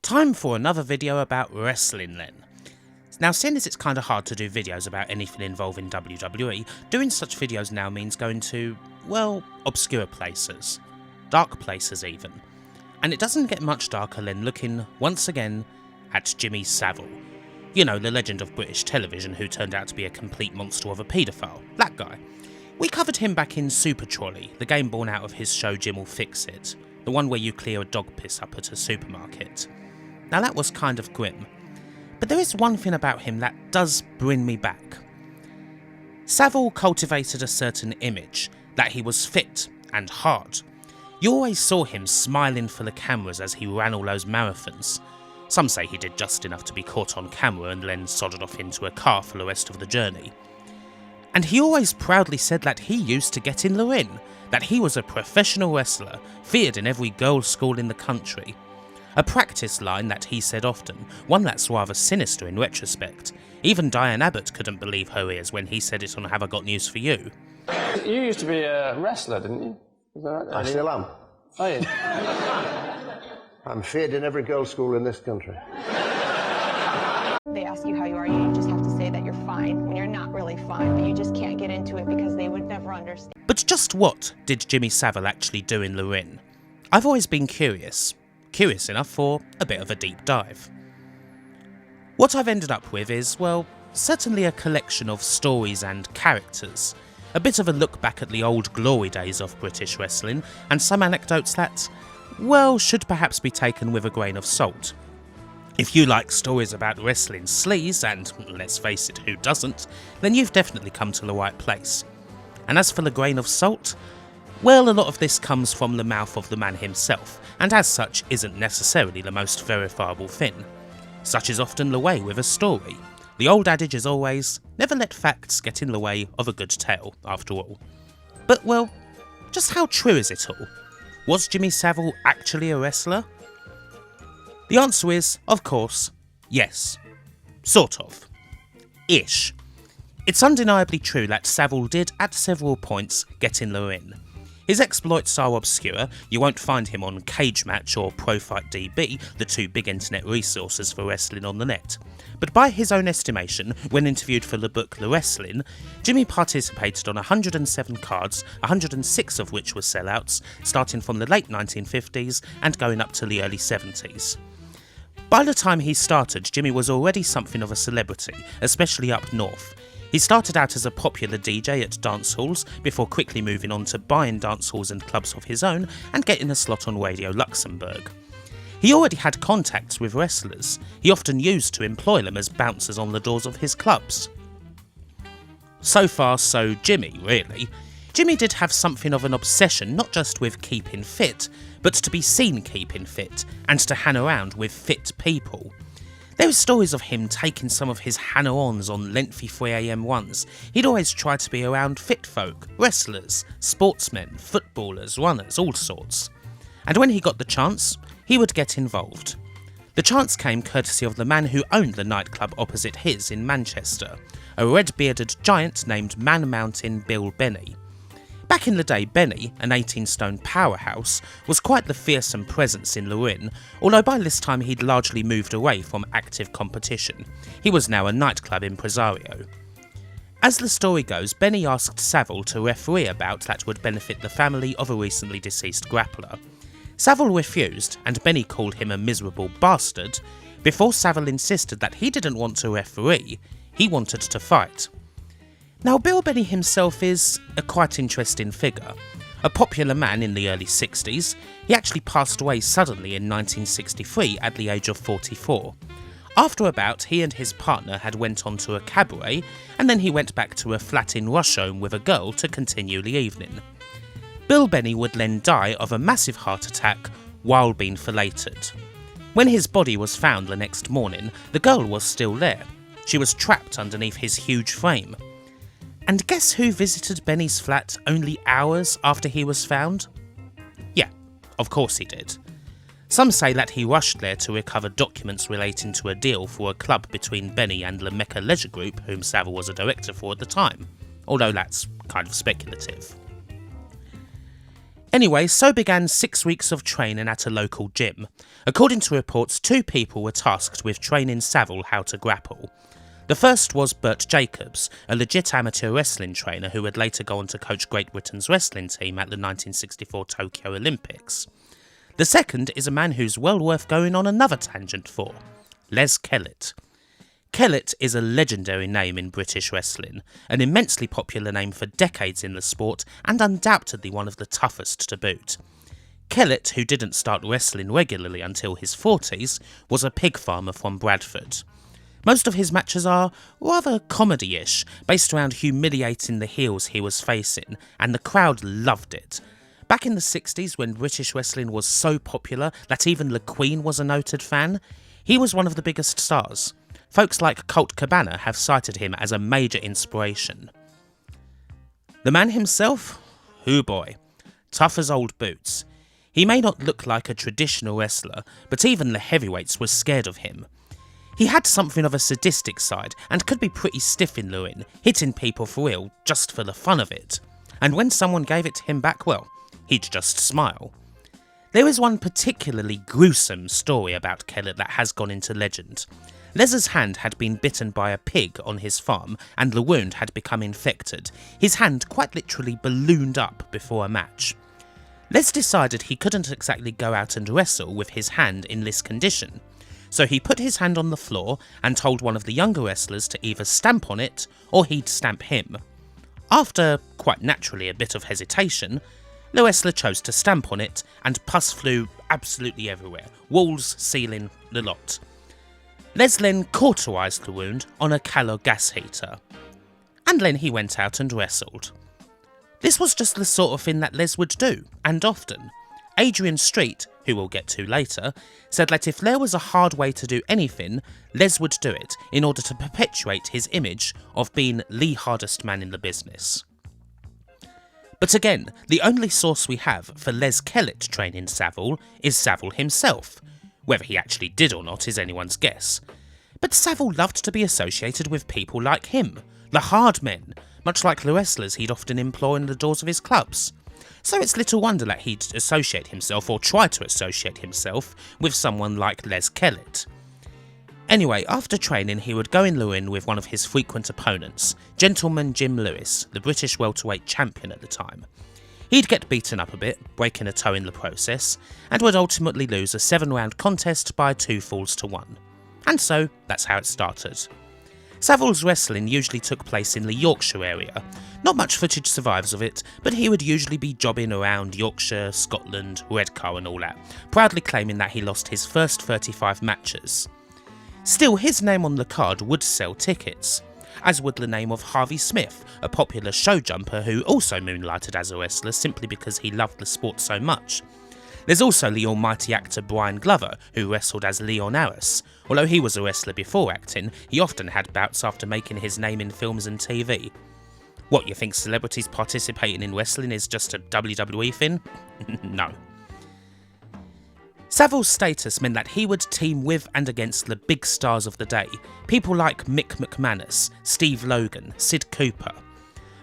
Time for another video about wrestling then. Now, seeing as it's kinda hard to do videos about anything involving WWE, doing such videos now means going to, well, obscure places. Dark places even. And it doesn't get much darker than looking, once again, at Jimmy Savile. You know, the legend of British television who turned out to be a complete monster of a paedophile. That guy. We covered him back in Super Trolley, the game born out of his show Jim Will Fix It, the one where you clear a dog piss up at a supermarket. Now that was kind of grim. But there is one thing about him that does bring me back. Savile cultivated a certain image, that he was fit and hard. You always saw him smiling for the cameras as he ran all those marathons. Some say he did just enough to be caught on camera and then sodded off into a car for the rest of the journey. And he always proudly said that he used to get in the ring, that he was a professional wrestler, feared in every girls' school in the country. A practice line that he said often, one that's rather sinister in retrospect. Even Diane Abbott couldn't believe her ears when he said it on Have I Got News For You. You used to be a wrestler, didn't you? Is that right? I still am. Oh, yeah. I'm feared in every girls' school in this country. They ask you how you are, you just have to say that you're fine when you're not really fine, but you just can't get into it because they would never understand. But just what did Jimmy Savile actually do in the ring? I've always been curious enough for a bit of a deep dive. What I've ended up with is, well, certainly a collection of stories and characters, a bit of a look back at the old glory days of British wrestling, and some anecdotes that, well, should perhaps be taken with a grain of salt. If you like stories about wrestling sleaze, and let's face it, who doesn't, then you've definitely come to the right place. And as for the grain of salt, well, a lot of this comes from the mouth of the man himself, and as such isn't necessarily the most verifiable thing. Such is often the way with a story. The old adage is always, never let facts get in the way of a good tale, after all. But, well, just how true is it all? Was Jimmy Savile actually a wrestler? The answer is, of course, yes. Sort of. Ish. It's undeniably true that Savile did, at several points, get in the ring. His exploits are obscure. You won't find him on Cage Match or ProFightDB, the two big internet resources for wrestling on the net. But by his own estimation, when interviewed for the book The Wrestling, Jimmy participated on 107 cards, 106 of which were sellouts, starting from the late 1950s and going up to the early 70s. By the time he started, Jimmy was already something of a celebrity, especially up north. He started out as a popular DJ at dance halls, before quickly moving on to buying dance halls and clubs of his own and getting a slot on Radio Luxembourg. He already had contacts with wrestlers. He often used to employ them as bouncers on the doors of his clubs. So far, so Jimmy, really. Jimmy did have something of an obsession not just with keeping fit, but to be seen keeping fit, and to hang around with fit people. There are stories of him taking some of his hanger-ons on lengthy 3am ones. He'd always try to be around fit folk, wrestlers, sportsmen, footballers, runners, all sorts. And when he got the chance, he would get involved. The chance came courtesy of the man who owned the nightclub opposite his in Manchester, a red-bearded giant named Man Mountain Bill Benny. Back in the day, Benny, an 18-stone powerhouse, was quite the fearsome presence in the ring, although by this time he'd largely moved away from active competition. He was now a nightclub impresario. As the story goes, Benny asked Savile to referee a bout that would benefit the family of a recently deceased grappler. Savile refused, and Benny called him a miserable bastard, before Savile insisted that he didn't want to referee, he wanted to fight. Now, Bill Benny himself is a quite interesting figure. A popular man in the early 60s, he actually passed away suddenly in 1963 at the age of 44. After a bout, he and his partner had went on to a cabaret, and then he went back to a flat in Rusholme with a girl to continue the evening. Bill Benny would then die of a massive heart attack while being filleted. When his body was found the next morning, the girl was still there. She was trapped underneath his huge frame. And guess who visited Benny's flat only hours after he was found? Yeah, of course he did. Some say that he rushed there to recover documents relating to a deal for a club between Benny and the Mecca Leisure Group, whom Savile was a director for at the time, although that's kind of speculative. Anyway, so began 6 weeks of training at a local gym. According to reports, 2 people were tasked with training Savile how to grapple. The first was Bert Jacobs, a legit amateur wrestling trainer who would later go on to coach Great Britain's wrestling team at the 1964 Tokyo Olympics. The second is a man who's well worth going on another tangent for, Les Kellett. Kellett is a legendary name in British wrestling, an immensely popular name for decades in the sport and undoubtedly one of the toughest to boot. Kellett, who didn't start wrestling regularly until his 40s, was a pig farmer from Bradford. Most of his matches are rather comedy-ish, based around humiliating the heels he was facing, and the crowd loved it. Back in the 60s, when British wrestling was so popular that even the Queen was a noted fan, he was one of the biggest stars. Folks like Colt Cabana have cited him as a major inspiration. The man himself? Hoo boy. Tough as old boots. He may not look like a traditional wrestler, but even the heavyweights were scared of him. He had something of a sadistic side and could be pretty stiff in the ring, hitting people for real just for the fun of it. And when someone gave it to him back, well, he'd just smile. There is one particularly gruesome story about Kellett that has gone into legend. Les's hand had been bitten by a pig on his farm and the wound had become infected. His hand quite literally ballooned up before a match. Les decided he couldn't exactly go out and wrestle with his hand in this condition, so he put his hand on the floor and told one of the younger wrestlers to either stamp on it or he'd stamp him. After, quite naturally, a bit of hesitation, the wrestler chose to stamp on it and pus flew absolutely everywhere, walls, ceiling, the lot. Les then cauterised the wound on a calor gas heater, and then he went out and wrestled. This was just the sort of thing that Les would do, and often. Adrian Street, who we'll get to later, said that if there was a hard way to do anything, Les would do it in order to perpetuate his image of being the hardest man in the business. But again, the only source we have for Les Kellett training Savile is Savile himself. Whether he actually did or not is anyone's guess. But Savile loved to be associated with people like him, the hard men, much like the wrestlers he'd often employ in the doors of his clubs. So it's little wonder that he'd associate himself, or try to associate himself, with someone like Les Kellett. Anyway, after training he would go in the ring with one of his frequent opponents, Gentleman Jim Lewis, the British welterweight champion at the time. He'd get beaten up a bit, breaking a toe in the process, and would ultimately lose a 7-round contest by 2 falls to 1. And so, that's how it started. Savile's wrestling usually took place in the Yorkshire area. Not much footage survives of it, but he would usually be jobbing around Yorkshire, Scotland, Redcar and all that, proudly claiming that he lost his first 35 matches. Still, his name on the card would sell tickets, as would the name of Harvey Smith, a popular show jumper who also moonlighted as a wrestler simply because he loved the sport so much. There's also the almighty actor Brian Glover, who wrestled as Leon Harris. Although he was a wrestler before acting, he often had bouts after making his name in films and TV. What, you think celebrities participating in wrestling is just a WWE thing? No. Savile's status meant that he would team with and against the big stars of the day, people like Mick McManus, Steve Logan, Sid Cooper.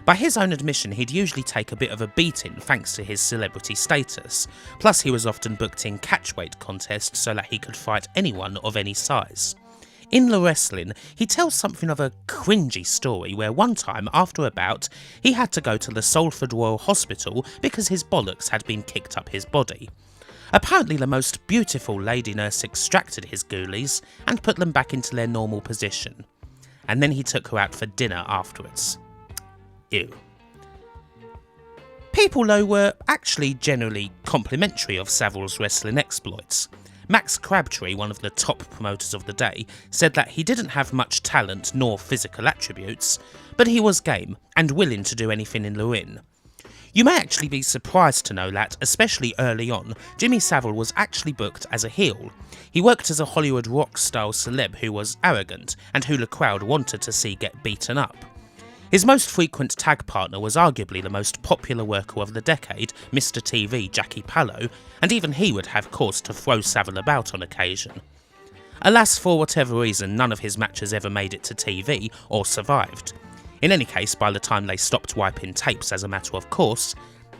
By his own admission, he'd usually take a bit of a beating thanks to his celebrity status, plus he was often booked in catchweight contests so that he could fight anyone of any size. In the wrestling, he tells something of a cringy story where one time, after a bout, he had to go to the Salford Royal Hospital because his bollocks had been kicked up his body. Apparently the most beautiful lady nurse extracted his ghoulies and put them back into their normal position. And then he took her out for dinner afterwards. Ew. People, though, were actually generally complimentary of Savile's wrestling exploits. Max Crabtree, one of the top promoters of the day, said that he didn't have much talent nor physical attributes, but he was game and willing to do anything in the ring. You may actually be surprised to know that, especially early on, Jimmy Savile was actually booked as a heel. He worked as a Hollywood rock-style celeb who was arrogant and who the crowd wanted to see get beaten up. His most frequent tag partner was arguably the most popular worker of the decade, Mr. TV Jackie Pallo, and even he would have cause to throw Savile about on occasion. Alas, for whatever reason, none of his matches ever made it to TV or survived. In any case, by the time they stopped wiping tapes as a matter of course,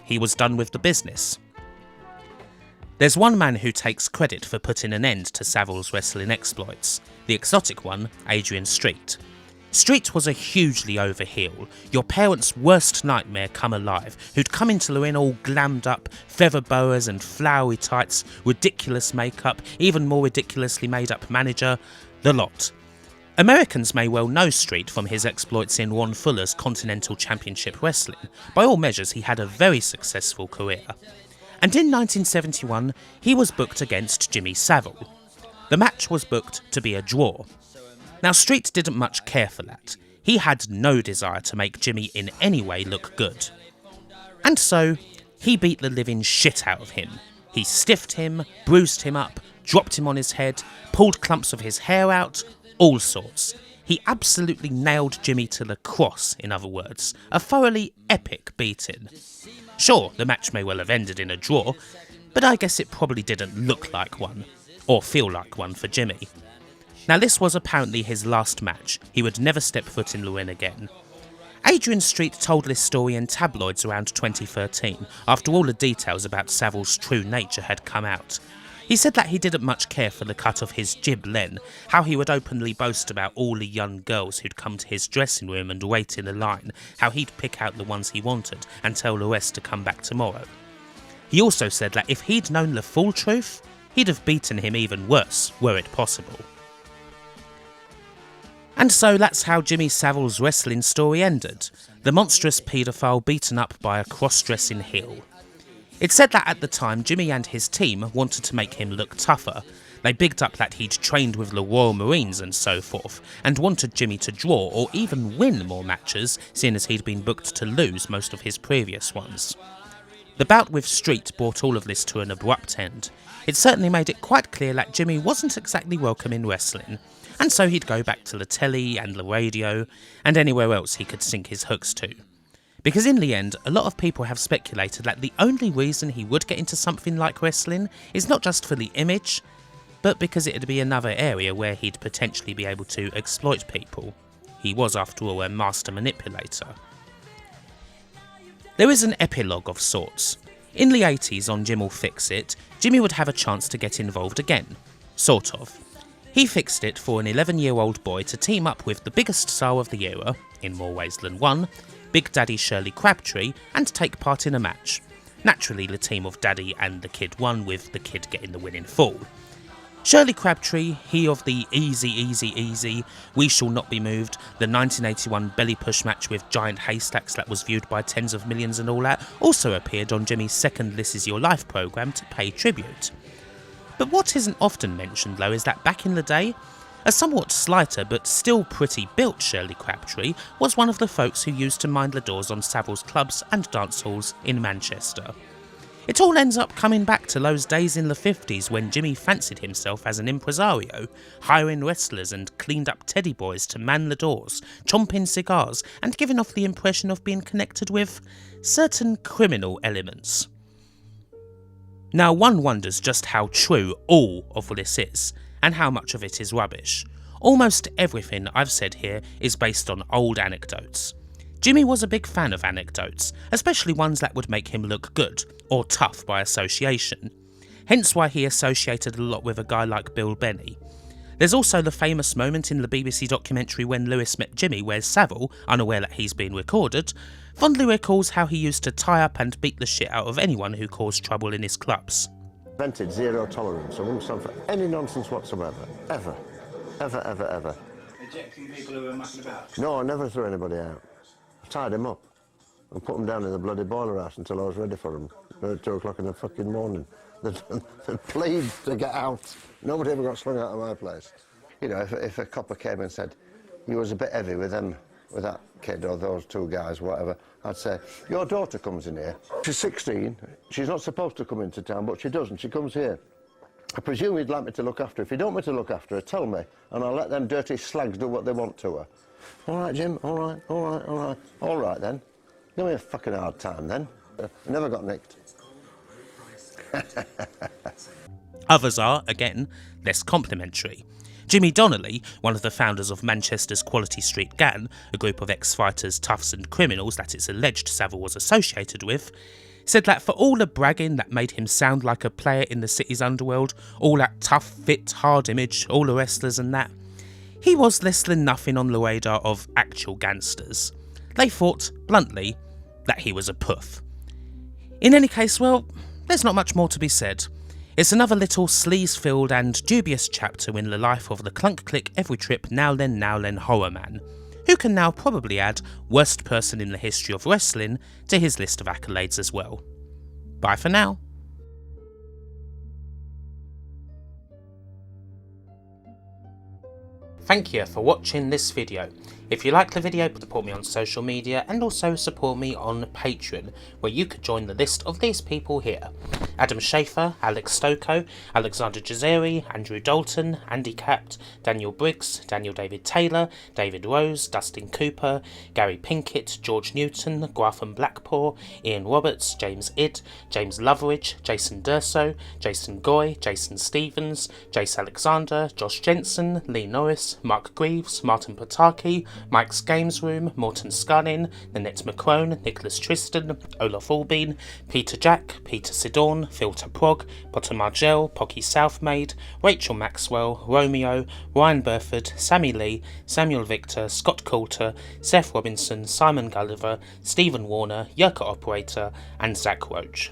he was done with the business, There's one man who takes credit for putting an end to Savile's wrestling exploits, the exotic one, Adrian Street. Street was a hugely overheel, your parents' worst nightmare come alive, who'd come into Lorraine all glammed up, feather boas and flowery tights, ridiculous makeup, even more ridiculously made up manager, the lot. Americans may well know Street from his exploits in Ron Fuller's Continental Championship Wrestling. By all measures, he had a very successful career. And in 1971, he was booked against Jimmy Savile. The match was booked to be a draw. Now, Street didn't much care for that. He had no desire to make Jimmy in any way look good. And so, he beat the living shit out of him. He stiffed him, bruised him up, dropped him on his head, pulled clumps of his hair out, all sorts. He absolutely nailed Jimmy to the cross, in other words. A thoroughly epic beating. Sure, the match may well have ended in a draw, but I guess it probably didn't look like one, or feel like one for Jimmy. Now, this was apparently his last match. He would never step foot in Lorraine again. Adrian Street told this story in tabloids around 2013, after all the details about Savile's true nature had come out. He said that he didn't much care for the cut of his jib Len, how he would openly boast about all the young girls who'd come to his dressing room and wait in a line, how he'd pick out the ones he wanted and tell the rest to come back tomorrow. He also said that if he'd known the full truth, he'd have beaten him even worse, were it possible. And so that's how Jimmy Savile's wrestling story ended, the monstrous paedophile beaten up by a cross-dressing heel. It's said that at the time Jimmy and his team wanted to make him look tougher. They bigged up that he'd trained with the Royal Marines and so forth, and wanted Jimmy to draw or even win more matches, seeing as he'd been booked to lose most of his previous ones. The bout with Street brought all of this to an abrupt end. It certainly made it quite clear that Jimmy wasn't exactly welcome in wrestling, and so he'd go back to the telly and the radio, and anywhere else he could sink his hooks to. Because in the end, a lot of people have speculated that the only reason he would get into something like wrestling is not just for the image, but because it'd be another area where he'd potentially be able to exploit people. He was, after all, a master manipulator. There is an epilogue of sorts. In the 80s on Jim'll Fix It, Jimmy would have a chance to get involved again. Sort of. He fixed it for an 11-year-old boy to team up with the biggest star of the era, in more ways than one, Big Daddy Shirley Crabtree, and take part in a match. Naturally, the team of Daddy and the kid won, with the kid getting the winning fall. Shirley Crabtree, he of the easy, we shall not be moved, the 1981 belly push match with giant haystacks that was viewed by tens of millions and all that, also appeared on Jimmy's second This Is Your Life programme to pay tribute. But what isn't often mentioned, though, is that back in the day, a somewhat slighter but still pretty built Shirley Crabtree was one of the folks who used to mind the doors on Savile's clubs and dance halls in Manchester. It all ends up coming back to those days in the 50s when Jimmy fancied himself as an impresario, hiring wrestlers and cleaned up teddy boys to man the doors, chomping cigars, and giving off the impression of being connected with certain criminal elements. Now, one wonders just how true all of this is, and how much of it is rubbish. Almost everything I've said here is based on old anecdotes. Jimmy was a big fan of anecdotes, especially ones that would make him look good, or tough by association. Hence why he associated a lot with a guy like Bill Benny. There's also the famous moment in the BBC documentary when Lewis met Jimmy where Savile, unaware that he's been recorded, fondly recalls how he used to tie up and beat the shit out of anyone who caused trouble in his clubs. Invented zero tolerance. I wouldn't stand for any nonsense whatsoever. Ever. Ever. Ejecting people who are mucking about? No, I never threw anybody out. I tied them up and put them down in the bloody boiler house until I was ready for them. At 2 o'clock in the fucking morning. They plead to get out. Nobody ever got slung out of my place. You know, if a copper came and said, you was a bit heavy with them, with that kid or those 2 guys, whatever, I'd say, your daughter comes in here. She's 16. She's not supposed to come into town, but she does, and she comes here. I presume you'd like me to look after her. If you don't want me to look after her, tell me, and I'll let them dirty slags do what they want to her. All right, Jim, all right. All right, then. Give me a fucking hard time, then. I never got nicked. Others are, again, less complimentary. Jimmy Donnelly, one of the founders of Manchester's Quality Street Gang, a group of ex-fighters, toughs and criminals that it's alleged Savile was associated with, said that for all the bragging that made him sound like a player in the city's underworld, all that tough, fit, hard image, all the wrestlers and that, he was less than nothing on the radar of actual gangsters. They thought, bluntly, that he was a puff. In any case, well, there's not much more to be said. It's another little sleaze-filled and dubious chapter in the life of the Clunk Click Every Trip Now Then horror man, who can now probably add worst person in the history of wrestling to his list of accolades as well. Bye for now. Thank you for watching this video. If you like the video, support me on social media and also support me on Patreon, where you could join the list of these people here: Adam Schaefer, Alex Stocco, Alexander Jazeri, Andrew Dalton, Andy Capt, Daniel Briggs, Daniel David Taylor, David Rose, Dustin Cooper, Gary Pinkett, George Newton, Grafham Blackpool, Ian Roberts, James Idd, James Loveridge, Jason Durso, Jason Goy, Jason Stevens, Jace Alexander, Josh Jensen, Lee Norris, Mark Greaves, Martin Pataki, Mike's Games Room, Morton Scullin, Nanette McCrone, Nicholas Tristan, Olaf Albeen, Peter Jack, Peter Sidorn, Phil Prog, Potter Margell, Pocky Southmaid, Rachel Maxwell, Romeo, Ryan Burford, Sammy Lee, Samuel Victor, Scott Coulter, Seth Robinson, Simon Gulliver, Stephen Warner, Yerka Operator, and Zach Roach.